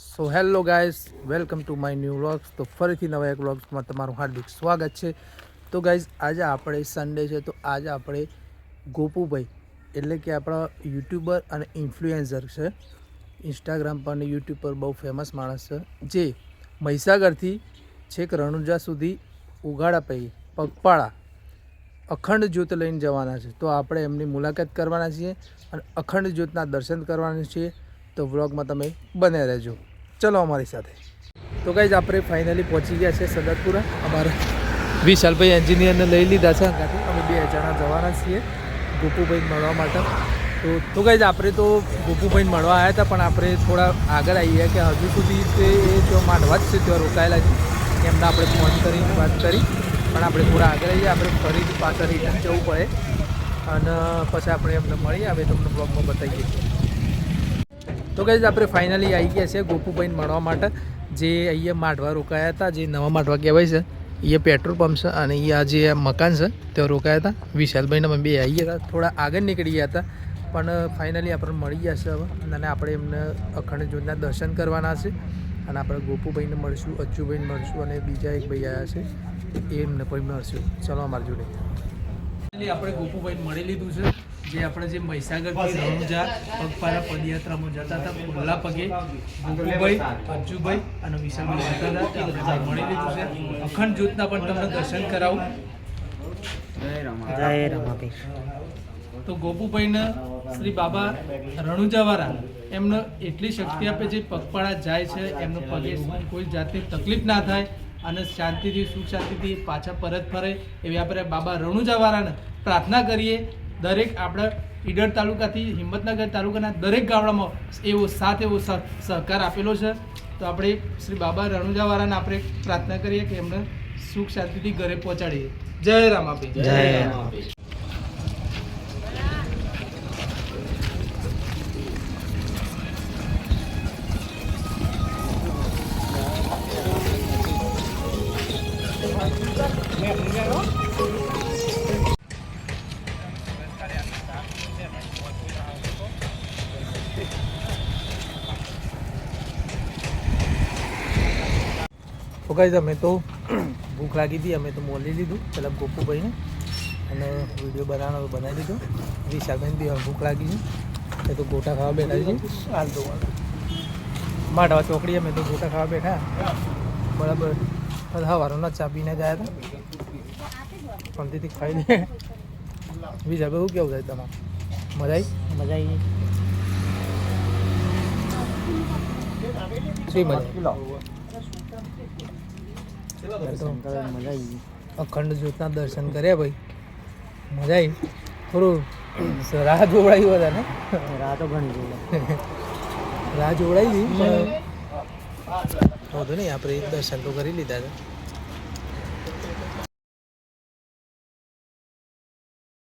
So hello guys, welcome to my new vlogs. તો ફરીથી નવા એક વ્લોગ્સમાં તમારું હાર્દિક સ્વાગત છે. તો ગાઈઝ, આજે આપણે સન્ડે છે, તો આજે આપણે ગોપુભાઈ એટલે કે આપણા યુટ્યુબર અને ઇન્ફ્લુએન્સર છે. ઇન્સ્ટાગ્રામ પર અને યુટ્યુબ પર બહુ ફેમસ માણસ છે, જે મહીસાગરથી છેક રણુજા સુધી ઉગાડા પગપાળા અખંડ જ્યોત લઈને જવાના છે. તો આપણે એમની મુલાકાત કરવાના છીએ અને અખંડ જ્યોતના દર્શન કરવાના છીએ. તો વ્લોગમાં તમે બને રહેજો, ચલો અમારી સાથે. તો ગાઈઝ, આપણે ફાઇનલી પહોંચી ગયા છે સદતપુરા. અમારે વિશાલભાઈ એન્જિનિયરને લઈ લીધા છે. ત્યાંથી અમે 2 જણા જવાના છીએ ગોપુભાઈને મળવા માટે. તો ગાઈઝ, આપણે તો ગોપુભાઈને મળવા આવ્યા હતા, પણ આપણે થોડા આગળ આવી ગયા કે હજુ સુધી તે જો માંડવા જ છે ત્યાં રોકાયેલા છે. એમને આપણે ફોન કરીને વાત કરી, પણ આપણે થોડા આગળ આવીએ. આપણે ફરીથી પાછા રિટર્ન જવું પડે અને પછી આપણે એમને મળીએ. હવે તમને બ્લોગમાં બતાવીએ. તો ગાઈઝ, આપણે ફાઇનલી આવી ગયા છે ગોપુભાઈને મળવા માટે, જે અહીંયા માંડવા રોકાયા હતા. જે નવા માંડવા કહેવાય છે, અહીંયા પેટ્રોલ પંપ છે અને અહીંયા જે મકાન છે ત્યાં રોકાયા હતા. વિશાલભાઈને અમે 2 આવી ગયા હતા, થોડા આગળ નીકળી ગયા હતા, પણ ફાઇનલી આપણે મળી ગયા છે હવે. અને આપણે એમને અખંડ જ્યોતના દર્શન કરવાના છે. અને આપણે ગોપુભાઈને મળશું, અચ્ચુભાઈને મળશું અને બીજા એક ભાઈ આવ્યા છે એમને કોઈ મળશું. ચલો અમારી જોડે. આપણે ગોપુભાઈને મળી લીધું છે. જે આપણે જે મહીસાગરથી રણુજા પગપાળા પદયાત્રામાં જતા હતા, ખુલ્લા પગે ગોપુભાઈ, અજ્જુભાઈ અને વિશાલભાઈ જતા હતા. એ મળી લીધું છે. અખંડ જ્યોતના પણ તમને દર્શન કરાવું. જય રમાભાઈ. તો ગોપુભાઈને શ્રી બાબા રણુજાવાળા એમને એટલી શક્તિ આપે, જે પગપાળા જાય છે એમનો પગે કોઈ જાતની તકલીફ ના થાય અને શાંતિથી સુખ શાંતિથી પાછા પરત ફરે એવી આપણે બાબા રણુજાવાળાને પ્રાર્થના કરીએ. દરેક આપણા ઈડર તાલુકાથી હિંમતનગર તાલુકાના દરેક ગામડામાં એવો સહકાર આપેલો છે. તો આપણે શ્રી બાબા રણુજાવાળાને આપણે પ્રાર્થના કરીએ કે એમને સુખ શાંતિથી ઘરે પહોંચાડીએ. જય રામાભાઈ. જય રામાભાઈ. તો ગાઈઝ, અમે તો ભૂખ લાગી હતી, અમે તો મોલી લીધું પેલા ગોપુભાઈને અને વિડીયો બનાવવાનો બનાવી દીધો. વિશાલભાઈને બી ભૂખ લાગી છે, એ તો ગોટા ખાવા બેઠા છે. હાલ તો માંડવા ચોકડી અમે તો ગોટા ખાવા બેઠા બરાબર. સવારના ચા પીને જ આવ્યા હતા, શાંતિથી ખાઈ લે. વિશાલભાઈ શું કેવું થાય તમારે? મજા આવી? શી મજા? અખંડ જ્યોતના દર્શન કર્યા ભાઈ, મજા આવી. થોડું રાહ જોવડાવી હતા ને? રાહ તો ઘણી જોડાય. રાહ જોવડાવી હતી, પણ વાંધો નહીં, આપણે દર્શન તો કરી લીધા છે.